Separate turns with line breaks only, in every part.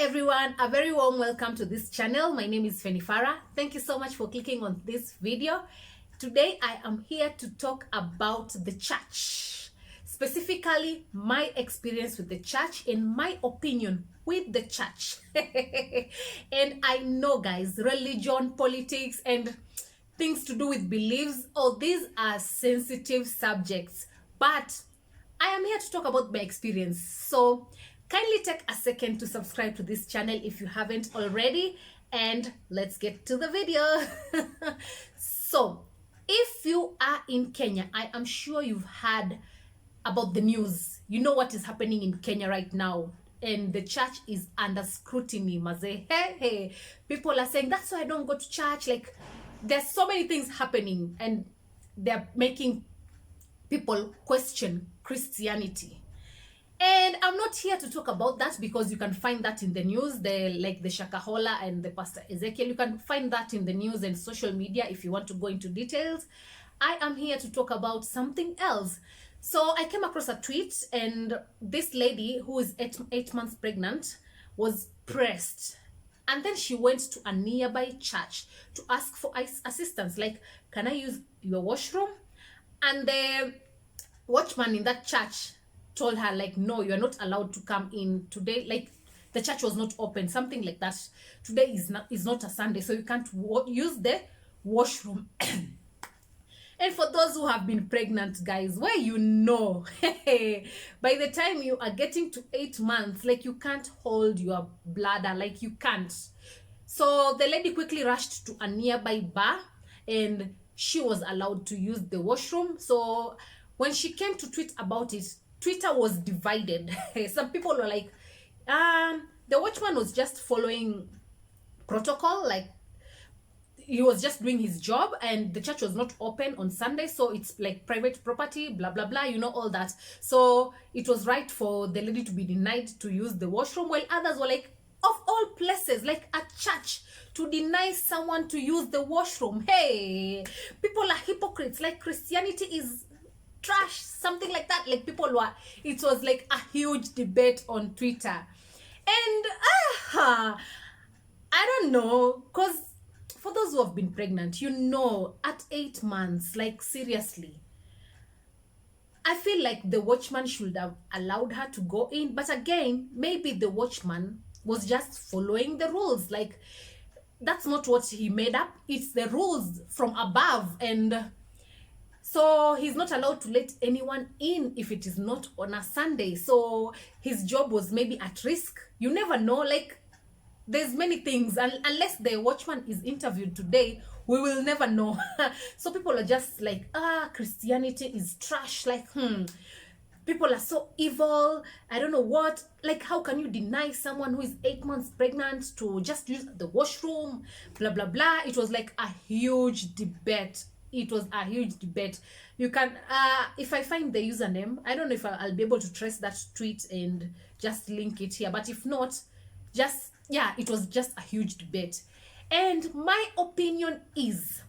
everyone, a very warm welcome to this channel. My name is Fenifara. Thank you so much for clicking on this video. Today I am here to talk about the church, specifically my experience with the church and my opinion with the church. And I know, guys, religion, politics, and things to do with beliefs, all these are sensitive subjects, but I am here to talk about my experience. So kindly take a second to subscribe to this channel if you haven't already, and let's get to the video. So if you are in Kenya, I am sure you've heard about the news. You know what is happening in Kenya right now, and the church is under scrutiny, maze. Hey, people are saying that's why I don't go to church. Like, there's so many things happening, and they're making people question Christianity. And I'm not here to talk about that because you can find that in the news, the Shakahola and the Pastor Ezekiel. You can find that in the news and social media if you want to go into details. I am here to talk about something else. So I came across a tweet, and this lady who is eight months pregnant was pressed. And then she went to a nearby church to ask for assistance. Like, can I use your washroom? And the watchman in that church told her, like, no, you're not allowed to come in today. Like, the church was not open, something like that. Today is not a Sunday, so you can't use the washroom. And for those who have been pregnant, guys, where you know, by the time you are getting to 8 months, like, you can't hold your bladder, like, you can't. So the lady quickly rushed to a nearby bar, and she was allowed to use the washroom. So when she came to tweet about it, Twitter was divided. Some people were like, the watchman was just following protocol, like he was just doing his job, and the church was not open on Sunday, so it's like private property, blah blah blah, you know, all that. So it was right for the lady to be denied to use the washroom, while others were like, of all places, like a church, to deny someone to use the washroom. Hey, people are hypocrites. Like, Christianity is trash, something like that. Like, people were, it was like a huge debate on Twitter. And I don't know, because for those who have been pregnant, you know, at 8 months, like, seriously, I feel like the watchman should have allowed her to go in. But again, maybe the watchman was just following the rules. Like, that's not what he made up, it's the rules from above. And so he's not allowed to let anyone in if it is not on a Sunday. So his job was maybe at risk. You never know. Like, there's many things, and unless the watchman is interviewed today, we will never know. So people are just like, Christianity is trash. Like, people are so evil. I don't know what. Like, how can you deny someone who is 8 months pregnant to just use the washroom? Blah blah blah. It was like a huge debate. It was a huge debate. You can, if I find the username, I don't know if I'll be able to trace that tweet and just link it here. But if not, just, yeah, it was just a huge debate. And my opinion is,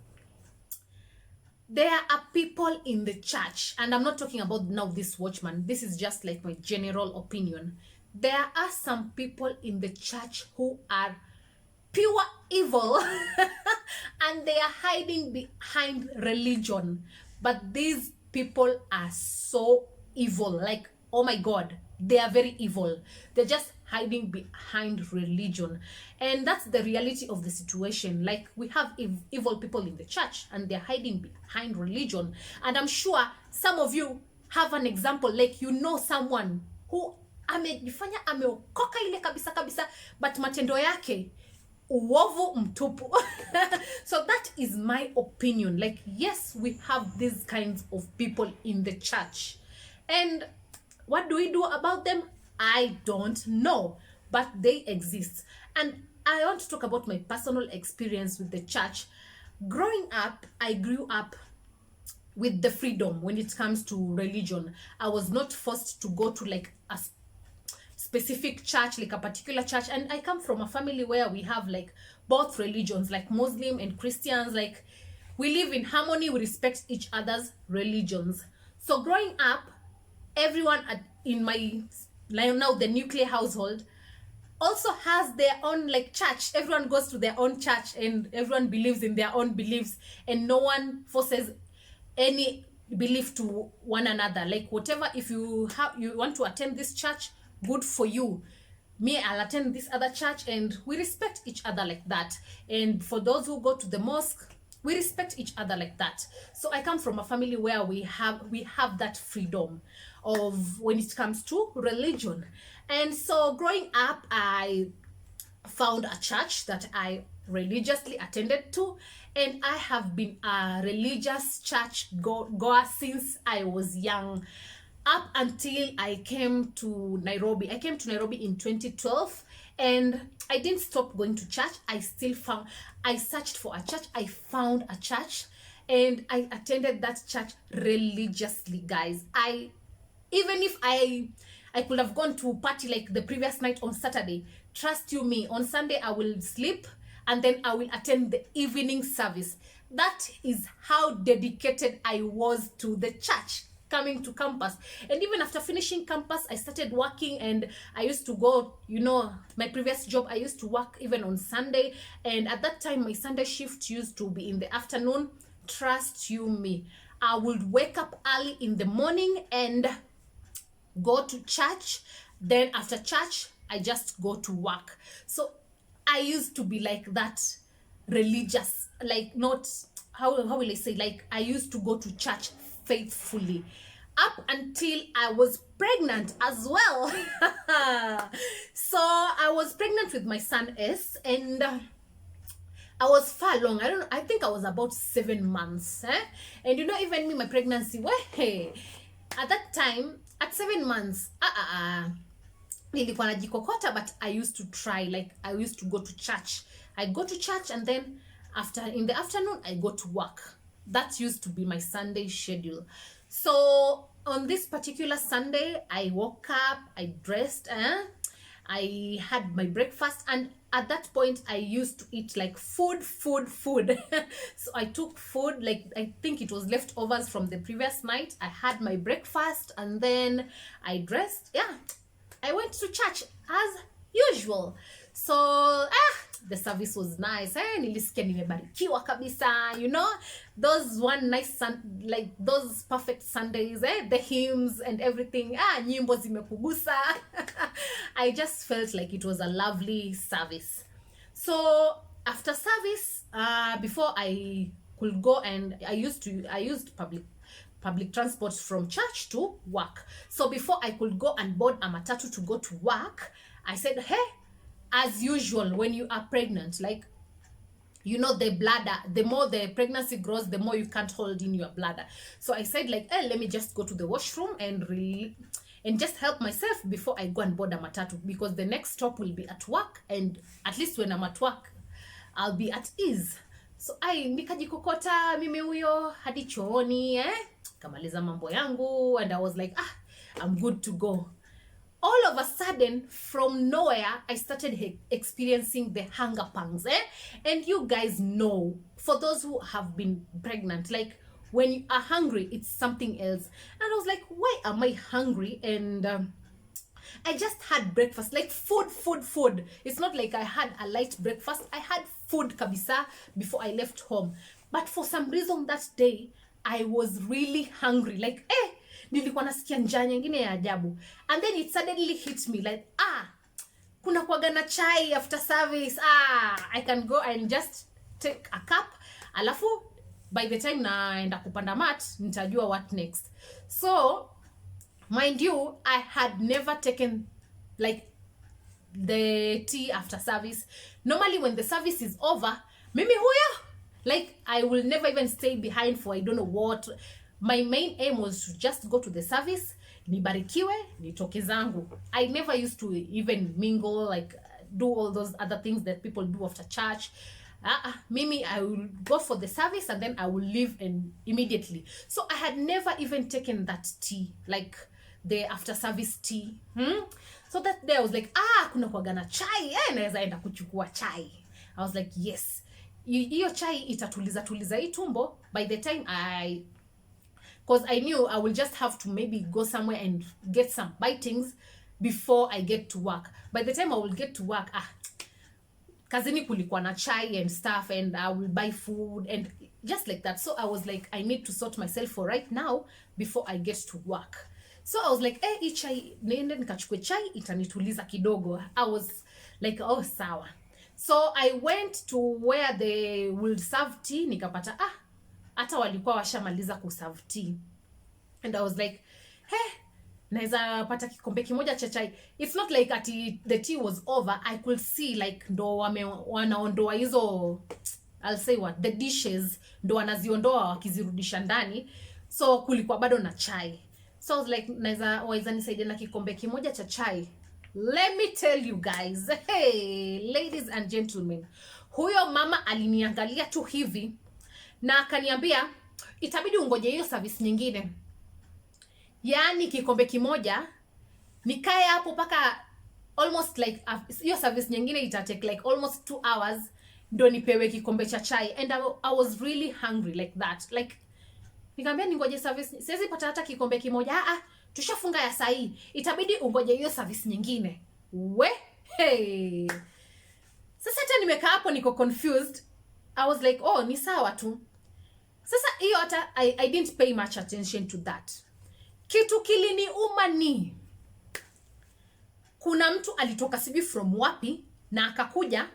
there are people in the church, and I'm not talking about now this watchman, this is just like my general opinion. There are some people in the church who are pure evil and they are hiding behind religion. But these people are so evil, like, oh my god, they are very evil. They're just hiding behind religion, and that's the reality of the situation. Like, we have evil people in the church, and they're hiding behind religion. And I'm sure some of you have an example, like, you know, someone who amejifanya ameokoka ile kabisa kabisa, but matendo yake uovu mtupu. So that is my opinion. Like, yes, we have these kinds of people in the church, and what do we do about them? I don't know, but they exist. And I want to talk about my personal experience with the church. Growing up, I grew up with the freedom when it comes to religion. I was not forced to go to like a specific church, like a particular church. And I come from a family where we have like both religions, like Muslim and Christians. Like, we live in harmony, we respect each other's religions. So growing up, everyone in my, now the nuclear household, also has their own like church. Everyone goes to their own church and everyone believes in their own beliefs, and no one forces any belief to one another. Like whatever, if you want to attend this church, good for you. Me, I'll attend this other church, and we respect each other like that. And for those who go to the mosque, we respect each other like that. So I come from a family where we have that freedom of when it comes to religion. And so growing up, I found a church that I religiously attended to, and I have been a religious church goer since I was young, up until I came to Nairobi. I came to Nairobi in 2012, and I didn't stop going to church. I searched for a church, I found a church, and I attended that church religiously, guys. Even if I could have gone to party like the previous night on Saturday, trust you me, on Sunday I will sleep, and then I will attend the evening service. That is how dedicated I was to the church, coming to campus. And even after finishing campus, I started working, and I used to go, my previous job, I used to work even on Sunday. And at that time, my Sunday shift used to be in the afternoon. Trust you me, I would wake up early in the morning and go to church. Then after church, I just go to work. So I used to be like that, religious, like, not, how will I say, like, I used to go to church faithfully up until I was pregnant as well. So I was pregnant with my son S, and I was far along. I think I was about 7 months. And even me, my pregnancy, hey, at that time, at 7 months, nilikuwa najikokota, but I used to try, like, I used to go to church. I go to church, and then in the afternoon, I go to work. That used to be my Sunday schedule. So on this particular Sunday, I woke up, I dressed, I had my breakfast, and at that point I used to eat like food. So I took food, like, I think it was leftovers from the previous night. I had my breakfast, and then I dressed. I went to church as usual. So the service was nice. Nilisikia nimebarikiwa kabisa, those one nice like those perfect Sundays, the hymns and everything, nyimbo zimekugusa. I just felt like it was a lovely service. So after service, before I could go, and I used public transport from church to work. So before I could go and board a matatu to go to work, I said, hey, as usual, when you are pregnant, like, the bladder, the more the pregnancy grows, the more you can't hold in your bladder. So I said, like, hey, let me just go to the washroom and just help myself before I go and board a matatu, because the next stop will be at work, and at least when I'm at work, I'll be at ease. So nikajikokota mimi huyo hadi chooni, kamaliza mambo yangu, and I was like, I'm good to go. All of a sudden, from nowhere, I started experiencing the hunger pangs. And you guys know, for those who have been pregnant, like, when you are hungry, it's something else. And I was like, why am I hungry? And I just had breakfast, like food. It's not like I had a light breakfast. I had food kabisa before I left home. But for some reason that day, I was really hungry. Like, nilikuwa nasikia njaa nyingine ya ajabu. And then it suddenly hit me like, kuna kuwaga na chai after service. I can go and just take a cup. Alafu, by the time naenda kupanda mat, nitajua what next. So, mind you, I had never taken, like, the tea after service. Normally, when the service is over, mimi huyo, like, I will never even stay behind for I don't know what. My main aim was to just go to the service, nibarikiwe, nitoke zangu. I never used to even mingle, like, do all those other things that people do after church. Mimi, I will go for the service, and then I will leave immediately. So I had never even taken that tea, like the after service tea. So that day I was like, kuna kuwaga na chai, naweza enda kuchukua chai. I was like, yes, hiyo chai itatuliza hii tumbo. By the time because I knew I will just have to maybe go somewhere and get some bitings, before I get to work. By the time I will get to work, kazini kulikuwa na chai and stuff, and I will buy food and just like that. So I was like, I need to sort myself for right now before I get to work. So I was like, hii chai niende nikachukue chai itanituliza kidogo. I was like, oh sawa. So I went to where they will serve tea, nikapata hata walikuwa washamaliza kuserve tea. And I was like, hey, naweza pata kikombe kimoja cha chai. It's not like ati the tea was over. I could see like ndo wanaondoa hizo, I'll say what, the dishes ndo wanaziondoa wakizirudisha ndani. So kulikuwa bado na chai. So I was like, naweza nisaidia na kikombe kimoja cha chai. Let me tell you guys, hey, ladies and gentlemen, huyo mama aliniangalia tu hivi na akaniambia itabidi ungoje hiyo service nyingine. Yaani kikombe kimoja nikae hapo paka almost like hiyo service nyingine itatake like almost 2 hours ndo nipewe kikombe cha chai. And I was really hungry like that. Like nikamwambia ningoje service, siwezi pata hata kikombe kimoja. Tushafunga ya saa, itabidi ungoje hiyo service nyingine. Hey. Sasa hata nimekaa hapo niko confused. I was like, oh, ni sawa tu. Sasa hiyo hata I didn't pay much attention to that. Kitu kiliniuma ni kuna mtu alitoka sibi from wapi na akakuja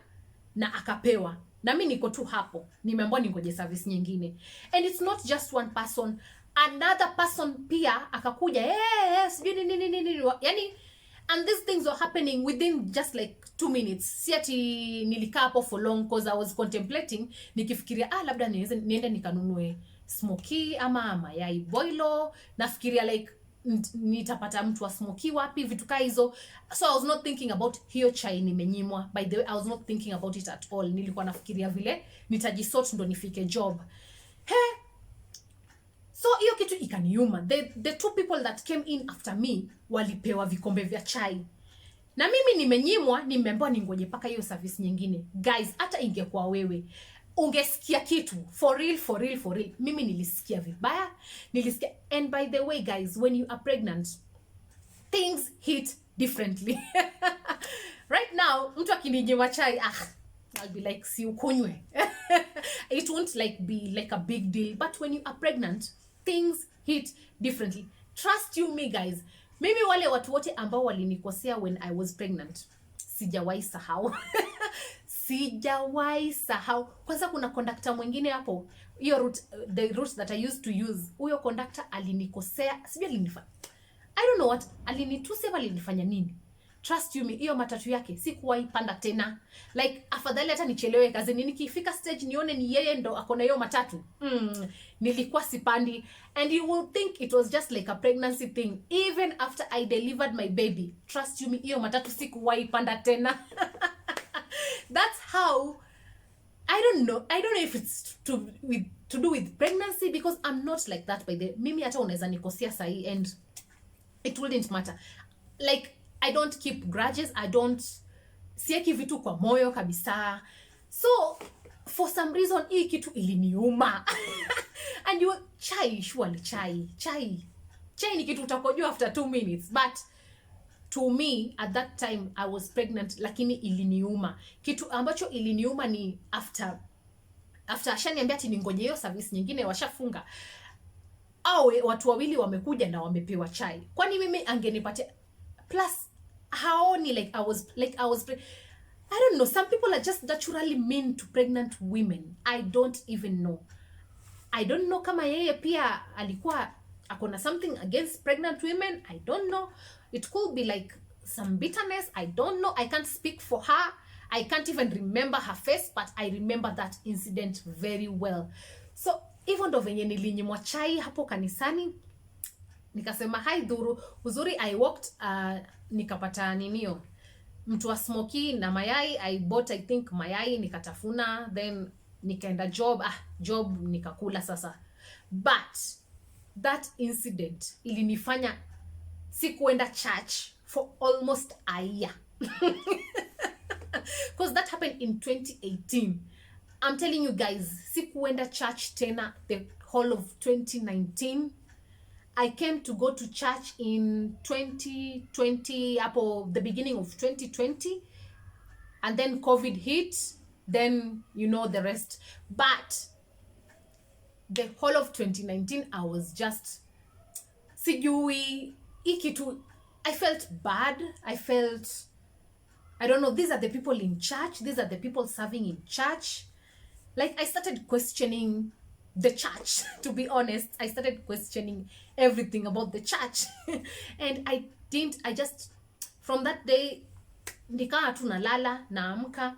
na akapewa. Na mimi niko tu hapo, nimeambiwa ningoje service nyingine. And it's not just one person, another person pia akakuja, sijui nini. Yani, and these things were happening within just like 2 minutes. Si ati nilikaa hapo for long because I was contemplating, nikifikiria labda niende nikanunue smoky ama mayai boilo, nafikiria like nitapata mtu wa smoky wapi, vitu kama hizo. So I was not thinking about hiyo chai nimenyimwa. By the way, I was not thinking about it at all. Nilikuwa nafikiria vile nitajisort ndo nifike job. So hiyo kitu ikaniuma. The 2 people that came in after me walipewa vikombe vya chai. Na mimi nimenyimwa, nimeambiwa ningoje paka hiyo service nyingine. Guys, hata ingekuwa wewe, ungesikia kitu for real. Mimi nilisikia vibaya, nilisikia. And by the way guys, when you are pregnant, things hit differently. Right now, mtu akininyima chai, I'll be like, si ukunywe. It won't like be like a big deal. But when you are pregnant, things hit differently. Trust you me guys. Mimi wale watu wote ambao walinikosea when I was pregnant, sijawahi sahau. Sijawahi sahau. Kwanza kuna conductor mwingine hapo, hiyo route, the route that I used to use, huyo conductor alinikosea, sijui alinifanya, I don't know what, alinitusi ama alinifanya nini. Trust you me, hiyo matatu yake sikuwahi panda tena. Like afadhali hata nichelewe kazini, nikifika stage nione ni yeye ndo akona hiyo matatu, nilikuwa sipandi. And you will think it was just like a pregnancy thing. Even after I delivered my baby, trust you me, hiyo matatu sikuwahi panda tena. That's how, I don't know if it's to do with pregnancy, because I'm not like that by the, mimi hata unaweza nikosea sahi and it wouldn't matter. Like I don't keep grudges, I don't sieki vitu kwa moyo kabisa. So for some reason hii kitu iliniuma. And you chai, surely chai ni kitu utakojua after 2 minutes, but to me at that time I was pregnant, lakini iliniuma. Kitu ambacho iliniuma ni after ashaniambia ati ningoje hiyo service nyingine, washafunga, au watu wawili wamekuja na wamepewa chai. Kwani mimi angenipatia plus haoni like I was I don't know, some people are just naturally mean to pregnant women. I don't even know. I don't know kama yeye pia alikuwa akona something against pregnant women. I don't know. It could be like some bitterness. I don't know. I can't speak for her. I can't even remember her face, but I remember that incident very well. So even ndo venye nilinyimwa chai hapo kanisani, nikasema hai dhuru, uzuri I walked, nikapata ninio mtu wa smoky na mayai. I bought I think mayai, nikatafuna, then nikaenda job nikakula sasa. But that incident ilinifanya sikuenda church for almost a year. Because that happened in 2018. I'm telling you guys, sikuenda church tena the whole of 2019. I came to go to church in 2020, hapo the beginning of 2020, and then COVID hit, then you know the rest. But the whole of 2019 I was just sijui ikitu. I felt bad. I don't know, these are the people in church, these are the people serving in church. Like, I started questioning the church. To be honest, I started questioning everything about the church. And I just, from that day, nikaa tu nalala, naamka,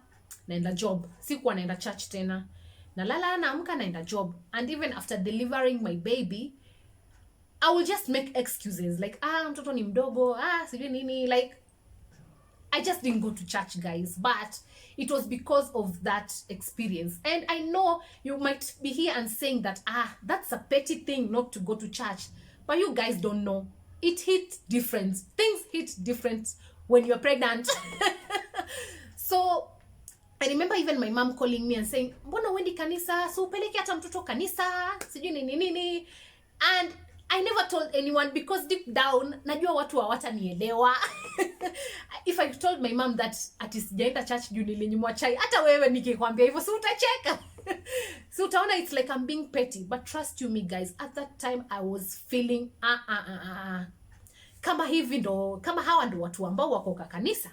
naenda job. Sikuwa naenda church tena. Nalala, naamka, naenda job. And even after delivering my baby, I will just make excuses. Like, mtoto ni mdogo, sijui nini. Like, I just didn't go to church, guys. But it was because of that experience. And I know you might be here and saying that, that's a petty thing not to go to church. But you guys don't know. It hit different. Things hit different when you're pregnant. So, I remember even my mom calling me and saying, mbona wendi kanisa? So, upeleke hata mtoto kanisa? Sijui nini nini. And I never told anyone because deep down, najua watu hawatanielewa. If I told my mom that ati sijaenda church juu nilinyimwa chai, hata wewe nikikwambia hivyo si utacheka. So utaona it's like I'm being petty. But trust you me guys, at that time I was feeling kama hivi ndo, kama hawa ndo watu ambao wako kwa kanisa.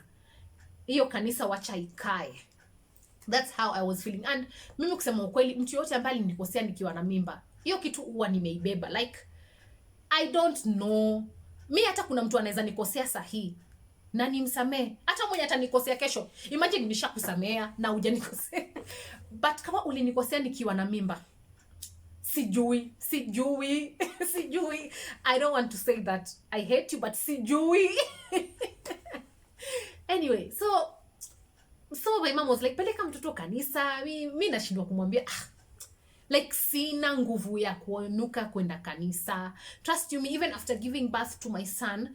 Hiyo kanisa wacha ikae. That's how I was feeling. And mimi kusema ukweli, mtu yote ambaye nilikosea nikiwa na mimba, hiyo kitu huwa nimeibeba. Like, I don't know. Mi hata kuna mtu anaweza nikosea sahi na nimsamee. Hata mwenye atanikosea kesho, imagine nishakusamea na hujanikosea. But kama ulinikosea nikiwa na mimba, sijui. I don't want to say that I hate you, but sijui. Anyway, so my mom was like, peleka mtoto kanisa. Mi nashindwa kumwambia, like, sina nguvu ya kuonuka kwenda kanisa. Trust you me, even after giving birth to my son,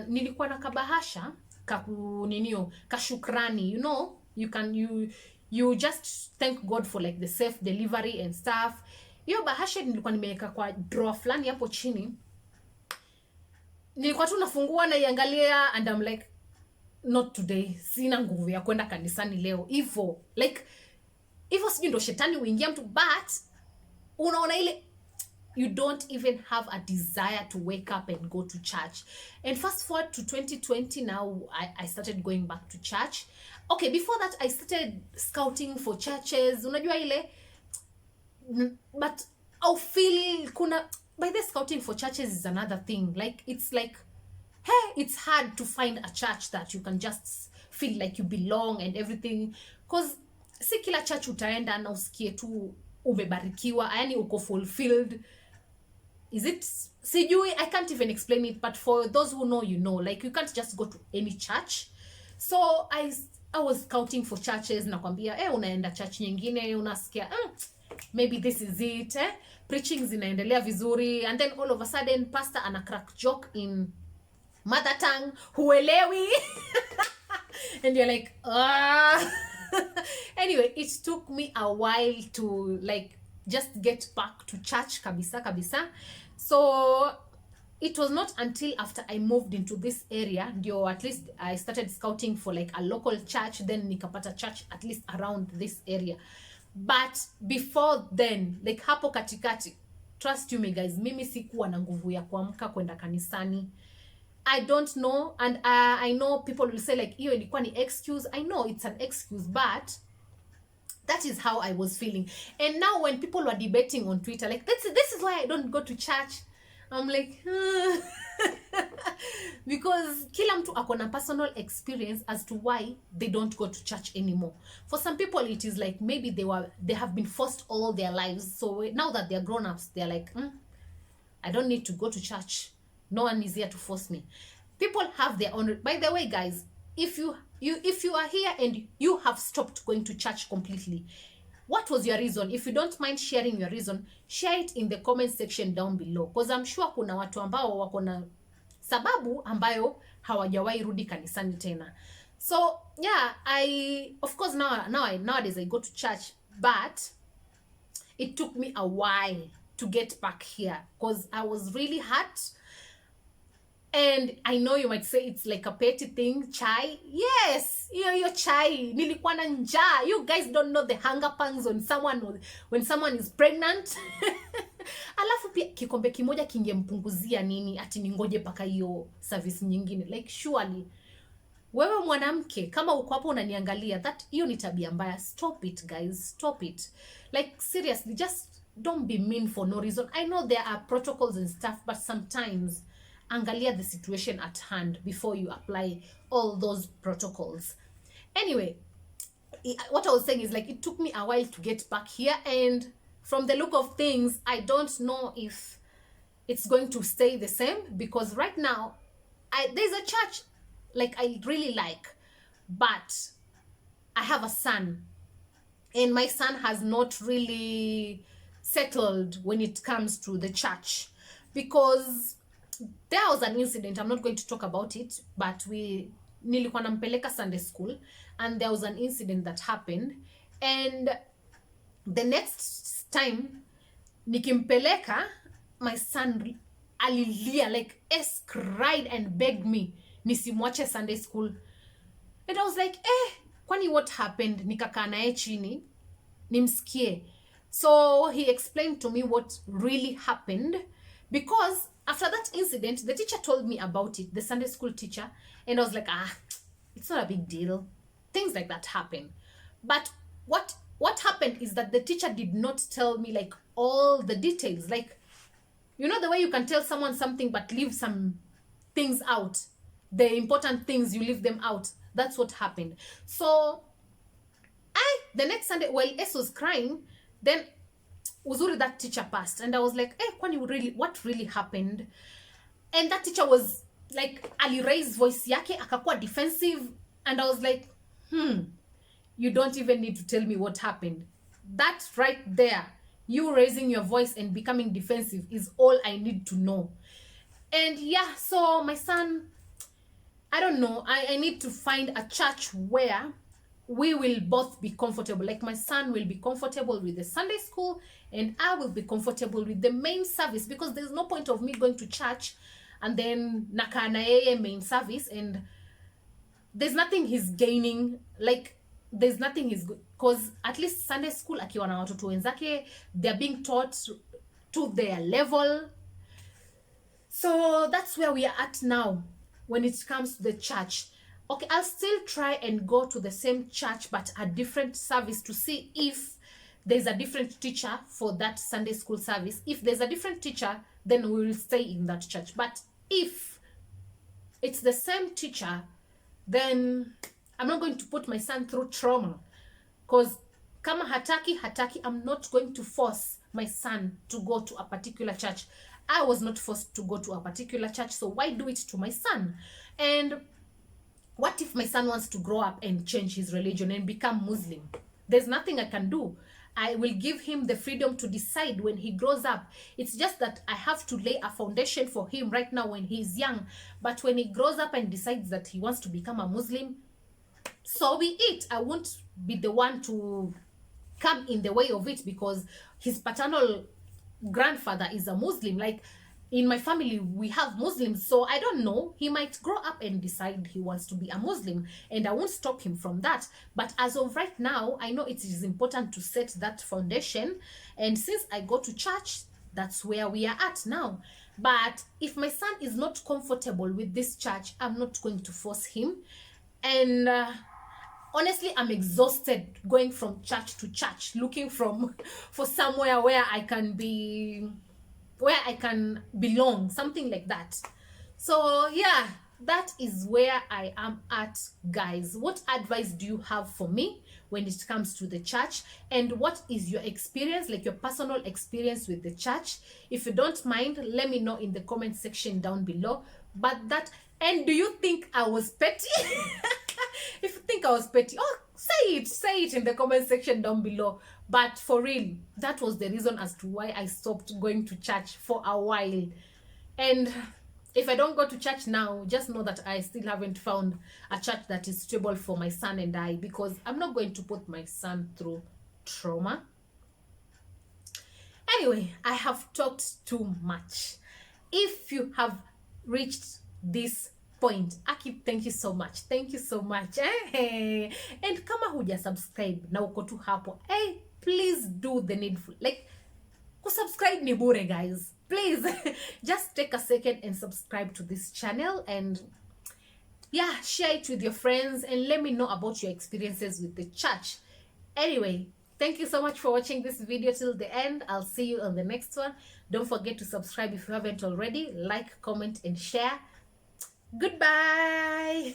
nilikuwa na kabahasha kashukrani, you know, you just thank God for like the safe delivery and stuff. Hiyo bahasha nilikuwa nimeweka kwa drawer fulani hapo chini. Nilikuwa tu nafungua na iangalia and I'm like, not today. Sina nguvu ya kwenda kanisani leo. Hivyo sijui ndo shetani uingia mtu. But unaona ile, you don't even have a desire to wake up and go to church. And fast forward to 2020, now I started going back to church. Okay, before that I started scouting for churches. Unajua ile, but I feel by the scouting for churches is another thing. Like, it's like, hey, it's hard to find a church that you can just feel like you belong and everything. Because si kila church utaenda na usikie tu umebarikiwa, yani uko fulfilled. Is it? Sijui, I can't even explain it, but for those who know, you know. Like, you can't just go to any church. So I was scouting for churches, nakwambia, unaenda church nyingine, unasikia, maybe this is it, preaching zinaendelea vizuri, and then all of a sudden pastor ana crack joke in mother tongue, huelewi. And you're like, Anyway, it took me a while to like just get back to church kabisa. So it was not until after I moved into this area, ndio at least I started scouting for like a local church, then nikapata church at least around this area. But before then, like hapo katikati, trust you me guys, mimi sikuwa na nguvu ya kuamka kwenda kanisani. I don't know, and I know people will say like, hiyo ilikuwa ni excuse. I know it's an excuse, but that is how I was feeling. And now when people were debating on Twitter, like, this is why I don't go to church, I'm like, because kila mtu akona personal experience as to why they don't go to church anymore. For some people, it is like maybe they have been forced all their lives. So now that they're grown-ups, they're like, I don't need to go to church. No one is here to force me. People have their own. By the way, guys, if you are here and you have stopped going to church completely, what was your reason? If you don't mind sharing your reason, share it in the comment section down below, because I'm sure kuna watu ambao wako na sababu ambayo hawajawahi rudi kanisani tena. So yeah, of course nowadays I go to church, but it took me a while to get back here because I was really hurt. And I know you might say it's like a petty thing, chai. Yes, your chai. Nilikuwa na njaa. You guys don't know the hunger pangs when someone is pregnant. Alafu pia kikombe kimoja kingempunguzia nini ati ningoje paka hiyo service nyingine. Like surely wewe mwanamke kama uko hapo unaniangalia, hiyo ni tabia mbaya. Stop it guys, stop it. Like seriously, just don't be mean for no reason. I know there are protocols and stuff, but sometimes angalia the situation at hand before you apply all those protocols. Anyway, what I was saying is, like, it took me a while to get back here, and from the look of things, I don't know if it's going to stay the same, because right now there's a church like I really like, but I have a son, and my son has not really settled when it comes to the church, because there was an incident. I'm not going to talk about it, but nilikuwa nampeleka Sunday school, and there was an incident that happened, and the next time nikimpeleka, my son alilia, like cried and begged me nisimwache Sunday school. And I was like, kwani what happened? Nikakaa naye chini nimsikie. So he explained to me what really happened, because after that incident, the teacher told me about it, the Sunday school teacher, and I was like, it's not a big deal. Things like that happen. But what happened is that the teacher did not tell me like all the details. Like, you know the way you can tell someone something but leave some things out. The important things, you leave them out. That's what happened. So the next Sunday, while S was crying, then uzuri that teacher passed, and I was like, kwani what really happened? And that teacher was like, ali raise voice yake akakuwa defensive, and I was like, you don't even need to tell me what happened. That right there, you raising your voice and becoming defensive, is all I need to know. And yeah, so my son, I don't know, I need to find a church where we will both be comfortable. Like, my son will be comfortable with the Sunday school, and I will be comfortable with the main service, because there's no point of me going to church and then nakaa na yeye main service, and there's nothing he's gaining. Like, there's nothing he's good, because at least Sunday school akiwa na watoto wenzake, they're being taught to their level. So that's where we are at now when it comes to the church. Okay, I'll still try and go to the same church, but a different service, to see if there's a different teacher for that Sunday school service. If there's a different teacher, then we will stay in that church. But if it's the same teacher, then I'm not going to put my son through trauma, because kama hataki, I'm not going to force my son to go to a particular church. I was not forced to go to a particular church, so why do it to my son? And what if my son wants to grow up and change his religion and become Muslim? There's nothing I can do. I will give him the freedom to decide when he grows up. It's just that I have to lay a foundation for him right now when he's young. But when he grows up and decides that he wants to become a Muslim, so be it. I won't be the one to come in the way of it, because his paternal grandfather is a Muslim. Like, in my family we have Muslims, so I don't know, he might grow up and decide he wants to be a Muslim, and I won't stop him from that. But as of right now, I know it is important to set that foundation, and since I go to church, that's where we are at now. But if my son is not comfortable with this church, I'm not going to force him. And honestly, I'm exhausted going from church to church, looking for somewhere where I can belong, something like that. So yeah, that is where I am at, guys. What advice do you have for me when it comes to the church? And what is your experience, like your personal experience with the church? If you don't mind, let me know in the comment section down below. And do you think I was petty? If you think I was petty, say it in the comment section down below. But for real, that was the reason as to why I stopped going to church for a while. And if I don't go to church now, just know that I still haven't found a church that is suitable for my son and I, because I'm not going to put my son through trauma. Anyway, I have talked too much. If you have reached this point, Aki, thank you so much. Thank you so much. And kama huja subscribe na uko tu hapo, please do the needful. Like, subscribe ni bure, guys. Please, just take a second and subscribe to this channel, and yeah, share it with your friends and let me know about your experiences with the church. Anyway, thank you so much for watching this video till the end. I'll see you on the next one. Don't forget to subscribe if you haven't already. Like, comment, and share. Goodbye.